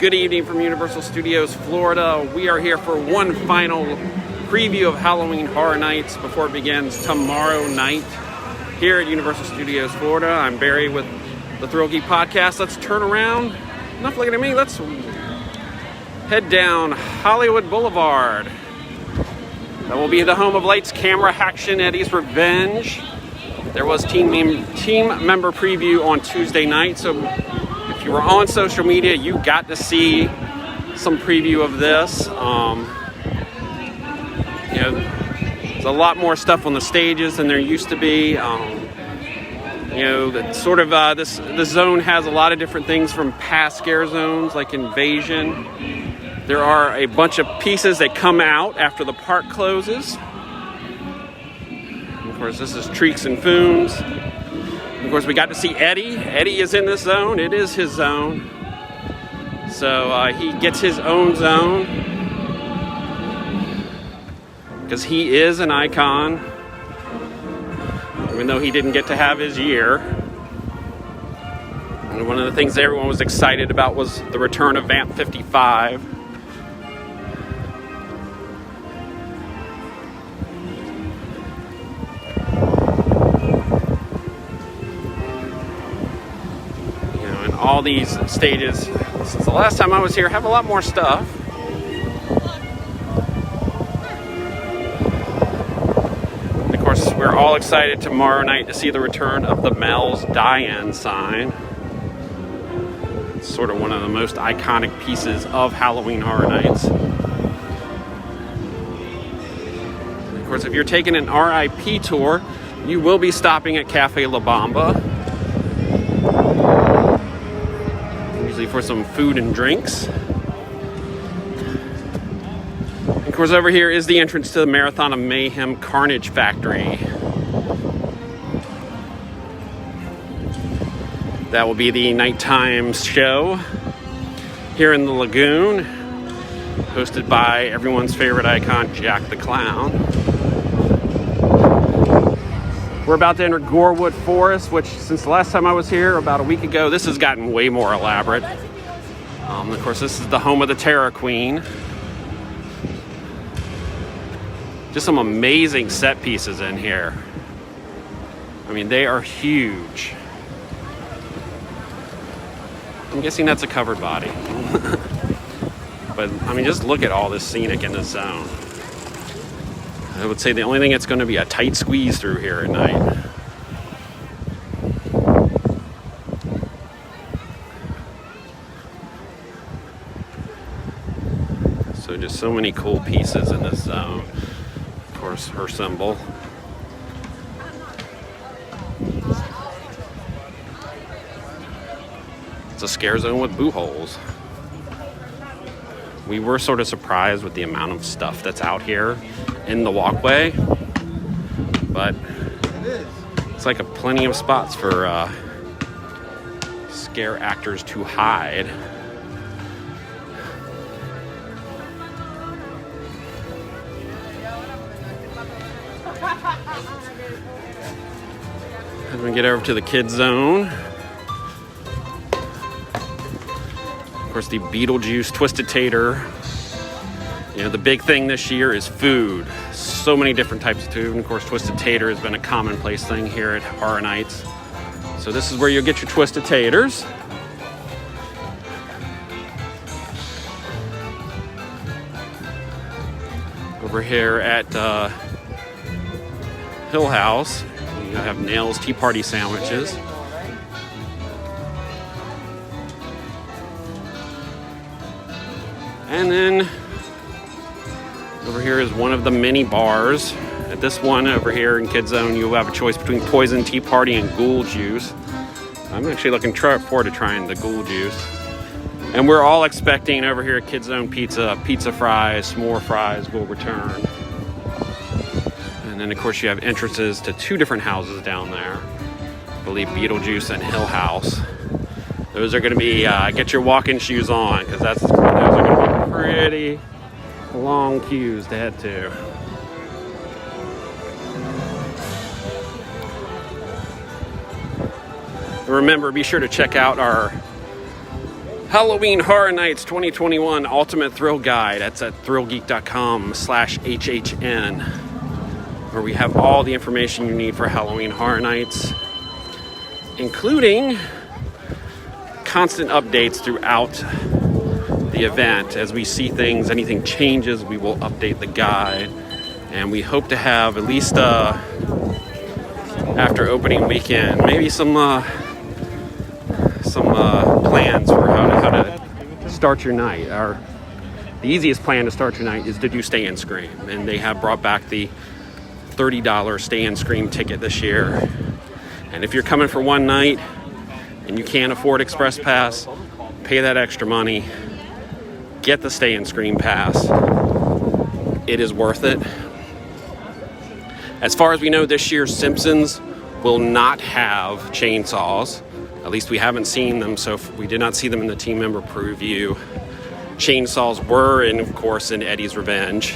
Good evening from Universal Studios, Florida. We are here for one final preview of Halloween Horror Nights before it begins tomorrow night here at Universal Studios, Florida. I'm Barry with the Thrill Geek Podcast. Let's turn around. Enough looking at me. Let's head down Hollywood Boulevard. That will be the home of Lights, Camera, Action, Eddie's Revenge. There was team member preview on Tuesday night, so if you were on social media, you got to see some preview of this. There's a lot more stuff on the stages than there used to be. The zone has a lot of different things from past scare zones like Invasion. There are a bunch of pieces that come out after the park closes. And of course, this is Treeks and Foons. Of course, we got to see Eddie. Eddie is in this zone. It is his zone. So he gets his own zone because he is an icon, even though he didn't get to have his year. And one of the things everyone was excited about was the return of Vamp 55. All these stages, since the last time I was here, have a lot more stuff. And of course, we're all excited tomorrow night to see the return of the Mel's Die-In sign. It's sort of one of the most iconic pieces of Halloween Horror Nights. And of course, if you're taking an RIP tour, you will be stopping at Cafe La Bamba for some food and drinks. Of course, over here is the entrance to the Marathon of Mayhem Carnage Factory. That will be the nighttime show here in the lagoon, hosted by everyone's favorite icon, Jack the Clown. We're about to enter Gorewood Forest, which since the last time I was here about a week ago, this has gotten way more elaborate. Of course, this is the home of the Terror Queen. Just some amazing set pieces in here. I mean, they are huge. I'm guessing that's a covered body. But, I mean, just look at all this scenic in this zone. I would say the only thing that's going to be a tight squeeze through here at night. So just so many cool pieces in this zone. Of course, her symbol. It's a scare zone with boot holes. We were sort of surprised with the amount of stuff that's out here in the walkway, but it's like plenty of spots for scare actors to hide. As we get over to the kids zone, of course, the Beetlejuice Twisted Tater. You know, the big thing this year is food. So many different types of food. And of course, Twisted Tater has been a commonplace thing here at Horror Nights. So this is where you'll get your Twisted Taters. Over here at Hill House, you have Nail's Tea Party sandwiches. And then over here is one of the mini bars. At this one over here in Kids Zone, you'll have a choice between Poison Tea Party and Ghoul Juice. I'm actually looking forward to trying the Ghoul Juice. And we're all expecting over here at Kids Zone pizza fries, s'more fries will return. And then of course you have entrances to two different houses down there. I believe Beetlejuice and Hill House. Those are going to be, get your walking shoes on, because those are going to be pretty long queues to head to. Remember, be sure to check out our Halloween Horror Nights 2021 Ultimate Thrill Guide. That's at thrillgeek.com/HHN, where we have all the information you need for Halloween Horror Nights, including constant updates throughout the event. As we see things, anything changes, we will update the guide. And we hope to have at least after opening weekend, maybe some plans for how to start your night. The easiest plan to start your night is to do Stay and Scream, and they have brought back the $30 Stay and Scream ticket this year. And if you're coming for one night and you can't afford Express Pass, pay that extra money, get the Stay and Scream pass. It is worth it. As far as we know, this year Simpsons will not have chainsaws. At least we haven't seen them, so we did not see them in the team member preview. Chainsaws were, of course, in Eddie's Revenge.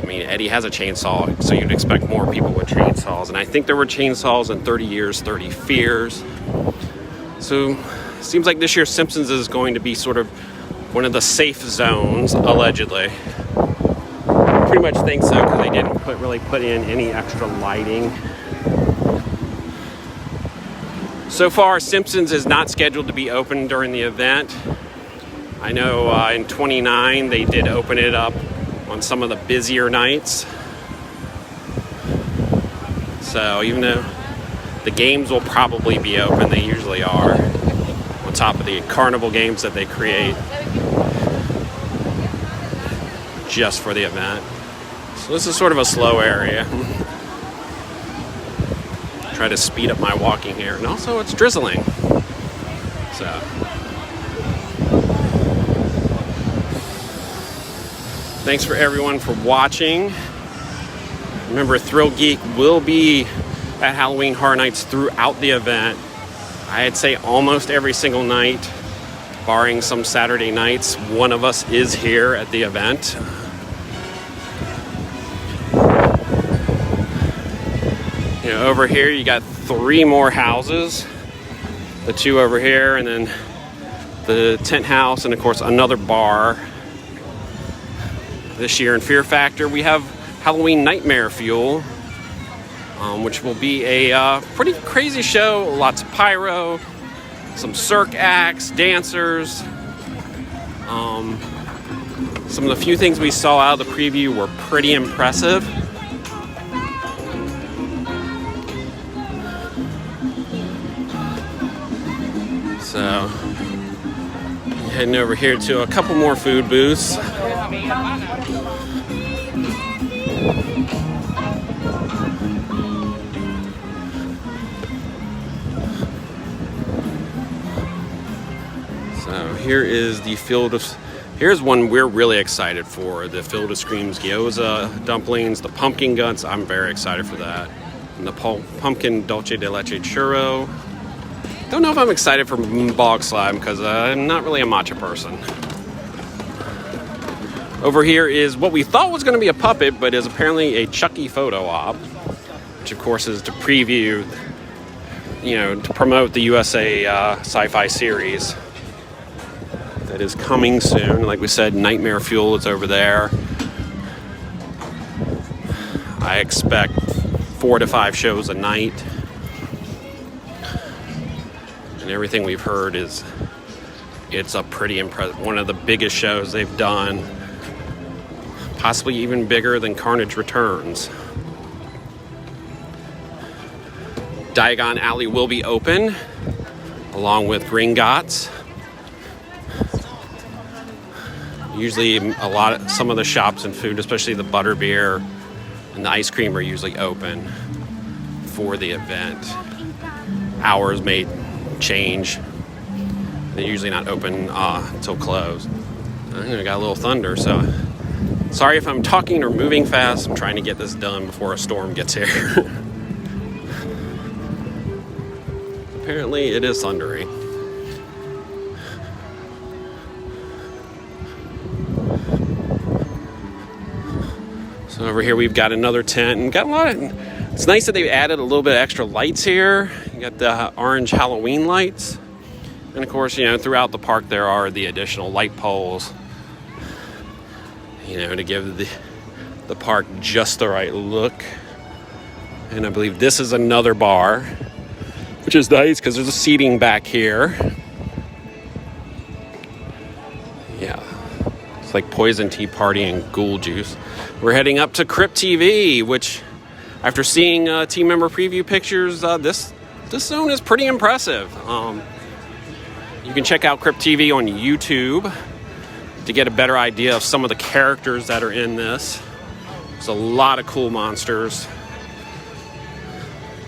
Eddie has a chainsaw, so you'd expect more people with chainsaws. And I think there were chainsaws in 30 Years, 30 Fears. So it seems like this year Simpsons is going to be sort of one of the safe zones, allegedly. Pretty much think so, because they didn't really put in any extra lighting. So far, Simpsons is not scheduled to be open during the event. I know in 29 they did open it up on some of the busier nights. So even though the games will probably be open, they usually are, on top of the carnival games that they create just for the event. So this is sort of a slow area. Try to speed up my walking here, and also it's drizzling. So thanks for everyone for watching. Remember, Thrill Geek will be at Halloween Horror Nights throughout the event. I'd say almost every single night, barring some Saturday nights, one of us is here at the event. Over here you got 3 more houses, the 2 over here, and then the tent house, and of course another bar. This year in Fear Factor we have Halloween Nightmare Fuel, which will be a pretty crazy show. Lots of pyro, some cirque acts, dancers. Some of the few things we saw out of the preview were pretty impressive. So, heading over here to a couple more food booths. So here is the here's one we're really excited for, the Field of Screams gyoza dumplings, the pumpkin guts. I'm very excited for that. And the pumpkin dulce de leche churro. Don't know if I'm excited for bog slime because I'm not really a matcha person. Over here is what we thought was going to be a puppet, but is apparently a Chucky photo op, which of course is to preview, to promote the USA sci-fi series that is coming soon. Like we said, Nightmare Fuel is over there. I expect 4 to 5 shows a night. And everything we've heard is it's a pretty impressive, one of the biggest shows they've done, possibly even bigger than Carnage Returns. Diagon Alley will be open, along with Gringotts. Usually some of the shops and food, especially the butterbeer and the ice cream, are usually open for the event. Hours may change. They're usually not open until close. I got a little thunder, so sorry if I'm talking or moving fast. I'm trying to get this done before a storm gets here. Apparently it is thundering. So over here we've got another tent, and got a lot of, it's nice that they've added a little bit of extra lights here. You got the orange Halloween lights. And of course, throughout the park there are the additional light poles, to give the park just the right look. And I believe this is another bar, which is nice because there's a seating back here. Yeah, it's like Poison Tea Party and Ghoul Juice. We're heading up to Crypt TV, which, after seeing team member preview pictures, this zone is pretty impressive. You can check out Crypt TV on YouTube to get a better idea of some of the characters that are in this. There's a lot of cool monsters.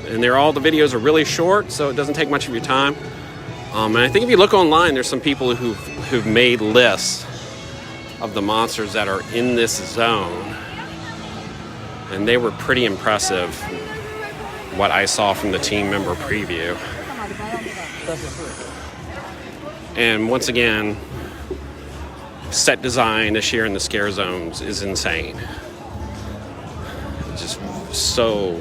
And all the videos are really short, so it doesn't take much of your time. And I think if you look online, there's some people who've made lists of the monsters that are in this zone. And they were pretty impressive, what I saw from the team member preview. And once again, set design this year in the scare zones is insane. Just so,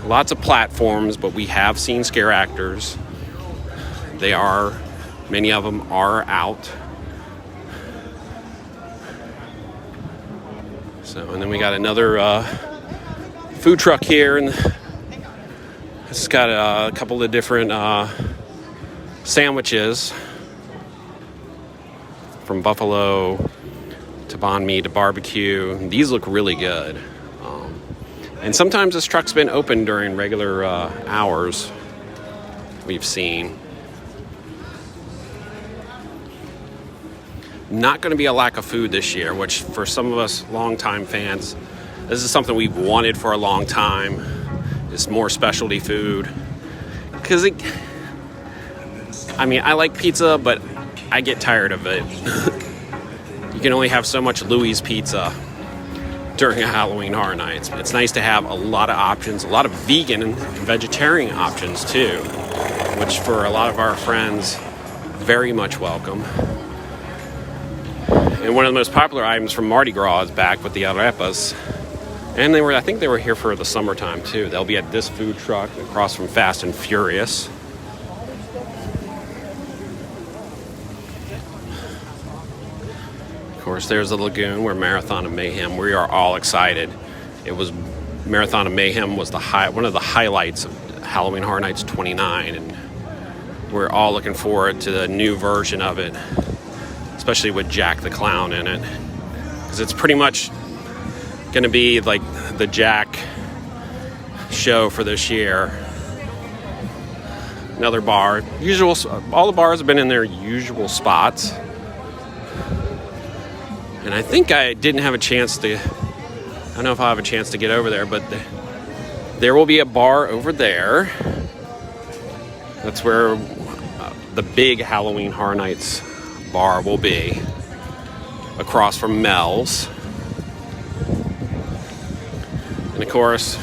lots of platforms, but we have seen scare actors. Many of them are out. So, and then we got another food truck here, and it's got a couple of different sandwiches, from buffalo to banh mi to barbecue. These look really good. And sometimes this truck's been open during regular hours, we've seen. Not going to be a lack of food this year, which for some of us longtime fans, this is something we've wanted for a long time. It's more specialty food. Because I like pizza, but I get tired of it. You can only have so much Louis Pizza during a Halloween Horror Nights. It's nice to have a lot of options, a lot of vegan and vegetarian options too, which for a lot of our friends, very much welcome. And one of the most popular items from Mardi Gras is back with the arepas. And I think they were here for the summertime too. They'll be at this food truck across from Fast and Furious. Of course, there's the lagoon where Marathon of Mayhem. We are all excited. Marathon of Mayhem was one of the highlights of Halloween Horror Nights 29, and we're all looking forward to the new version of it, especially with Jack the Clown in it, because it's pretty much going to be like the Jack show for this year. Another bar. All the bars have been in their usual spots. And I think I didn't have a chance to, I don't know if I'll have a chance to get over there, but there will be a bar over there. That's where the big Halloween Horror Nights bar will be, across from Mel's. And of course,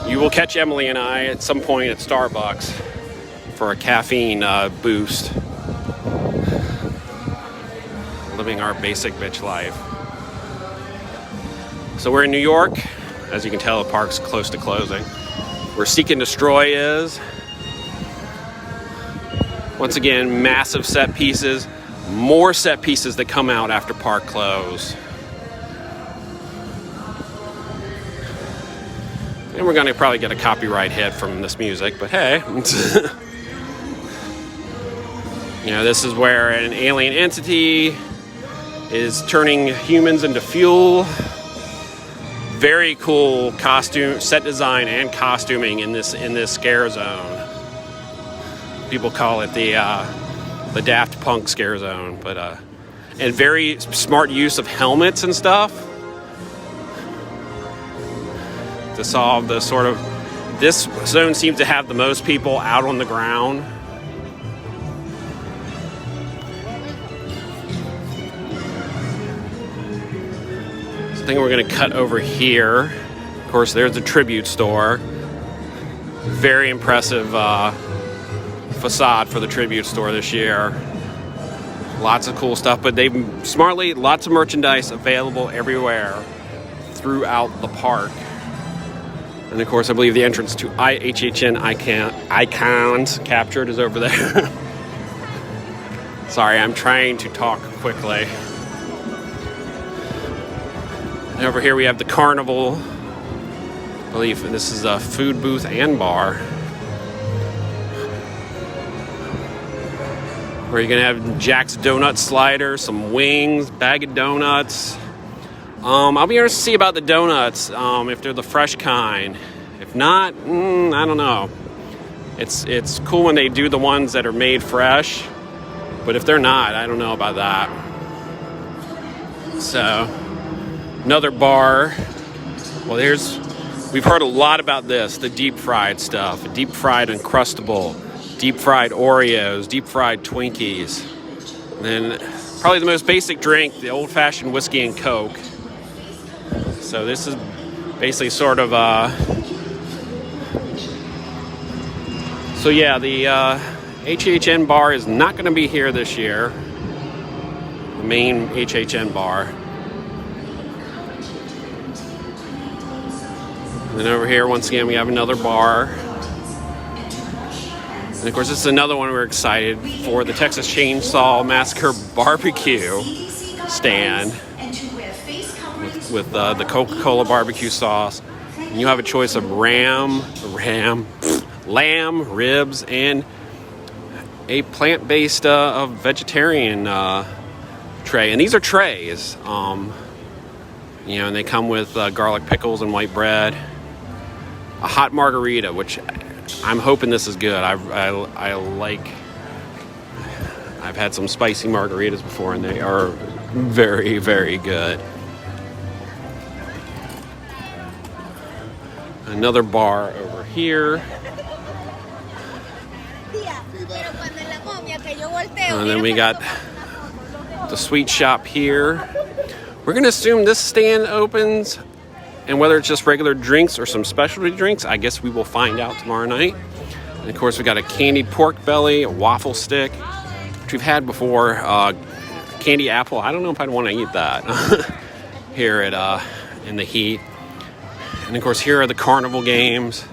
you will catch Emily and I at some point at Starbucks for a caffeine boost. Living our basic bitch life. So we're in New York. As you can tell, the park's close to closing. Where Seek and Destroy is. Once again, massive set pieces. More set pieces that come out after park close. And we're going to probably get a copyright hit from this music, but hey. This is where an alien entity is turning humans into fuel. Very cool costume, set design, and costuming in this scare zone. People call it the Daft Punk scare zone, but and very smart use of helmets and stuff to solve the sort of. This zone seems to have the most people out on the ground. I think we're going to cut over here. Of course, there's the tribute store. Very impressive facade for the tribute store this year. Lots of cool stuff, but lots of merchandise available everywhere throughout the park. And of course, I believe the entrance to IHHN Icons Captured is over there. Sorry, I'm trying to talk quickly. And over here we have the carnival. I believe this is a food booth and bar. Where you're gonna have Jack's Donut Slider, some wings, bag of donuts. I'll be interested to see about the donuts, if they're the fresh kind. If not, I don't know. It's cool when they do the ones that are made fresh, but if they're not, I don't know about that. So, another bar. Well, we've heard a lot about this, the deep fried stuff, deep fried Uncrustable, deep fried Oreos, deep fried Twinkies. And then probably the most basic drink, the old fashioned whiskey and Coke. So this is basically sort of so yeah, the HHN bar is not going to be here this year. The main HHN bar. And then over here, once again, we have another bar. And of course, this is another one we're excited for, the Texas Chainsaw Massacre Barbecue stand with the Coca-Cola barbecue sauce. And you have a choice of lamb, ribs, and a plant-based vegetarian tray. And these are trays, and they come with garlic pickles and white bread. A hot margarita, which I'm hoping this is good. I've had some spicy margaritas before, and they are very, very good. Another bar over here. And then we got the sweet shop here. We're going to assume this stand opens, and whether it's just regular drinks or some specialty drinks, I guess we will find out tomorrow night. And of course, we got a candied pork belly, a waffle stick, which we've had before. Candy apple. I don't know if I'd want to eat that here at in the heat. And of course, here are the carnival games.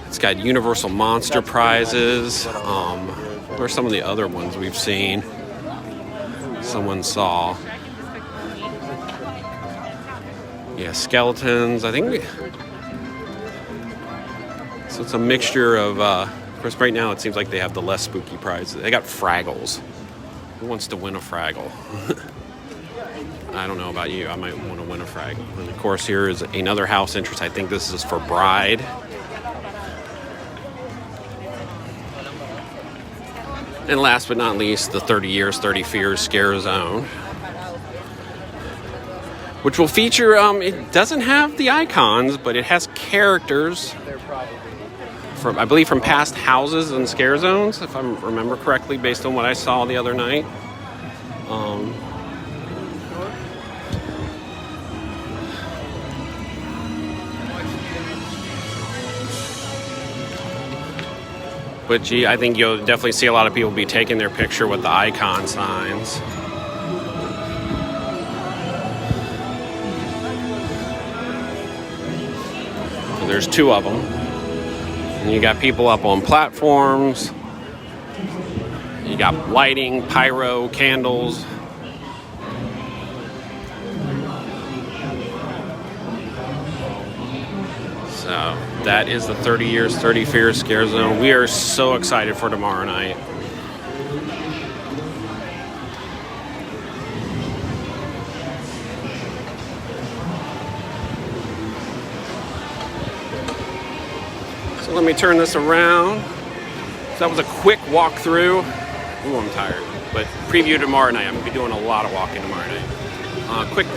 It's got Universal Monster prizes. What are some of the other ones we've seen? Someone saw. Yeah, skeletons. I think so it's a mixture of course, right now it seems like they have the less spooky prizes. They got Fraggles. Who wants to win a Fraggle? I don't know about you. I might want to win a Fraggle. And of course, here is another house interest. I think this is for Bride. And last but not least, the 30 Years, 30 Fears Scare Zone, which will feature, it doesn't have the icons, but it has characters from, I believe, from past houses and scare zones, if I remember correctly, based on what I saw the other night. But gee, I think you'll definitely see a lot of people be taking their picture with the icon signs. So there's two of them. And you got people up on platforms. You got lighting, pyro, candles. So that is the 30 Years, 30 Fears Scare Zone. We are so excited for tomorrow night. So let me turn this around. So that was a quick walkthrough. Ooh, I'm tired. But preview tomorrow night. I'm going to be doing a lot of walking tomorrow night. Quick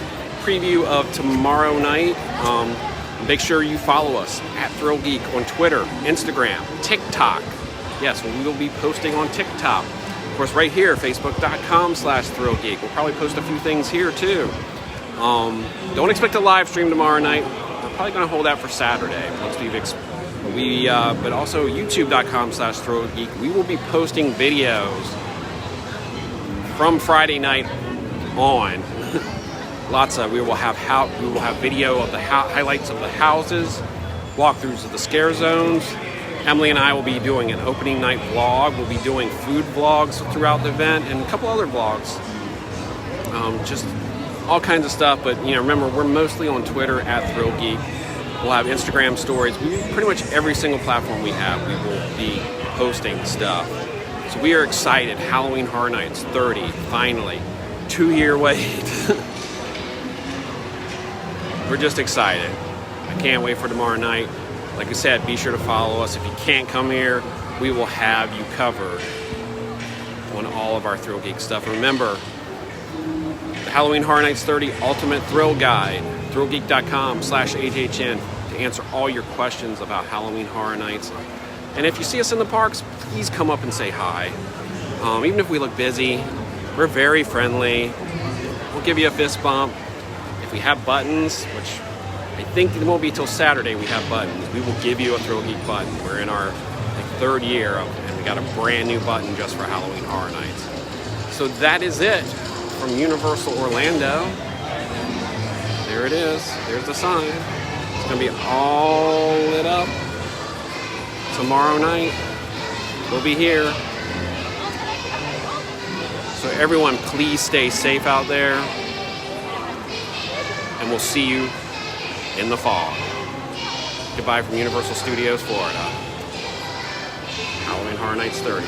preview of tomorrow night. Make sure you follow us at Thrill Geek on Twitter, Instagram, TikTok. Yes, we will be posting on TikTok. Of course, right here, Facebook.com/Thrill Geek. We'll probably post a few things here too. Don't expect a live stream tomorrow night. We're probably going to hold out for Saturday once but also YouTube.com/Thrill Geek. We will be posting videos from Friday night on. We will have video of the highlights of the houses, walkthroughs of the scare zones, Emily and I will be doing an opening night vlog. We'll be doing food vlogs throughout the event and a couple other vlogs. Just all kinds of stuff, but remember, we're mostly on Twitter at Thrill Geek. We'll have Instagram stories. Pretty much every single platform we have, we will be posting stuff. So we are excited. Halloween Horror Nights 30, finally. 2-year wait. We're just excited. I can't wait for tomorrow night. Like I said, be sure to follow us. If you can't come here, we will have you covered on all of our Thrill Geek stuff. Remember, the Halloween Horror Nights 30 Ultimate Thrill Guide, thrillgeek.com/HHN, to answer all your questions about Halloween Horror Nights. And if you see us in the parks, please come up and say hi. Even if we look busy, we're very friendly. We'll give you a fist bump. If we have buttons, which I think it won't be till Saturday we have buttons, we will give you a Thrill Geek button. We're in our third year, and we got a brand new button just for Halloween Horror Nights. So that is it from Universal Orlando. There it is. There's the sign. It's going to be all lit up tomorrow night. We'll be here. So everyone, please stay safe out there. And we'll see you in the fall. Goodbye from Universal Studios, Florida. Halloween Horror Nights 30.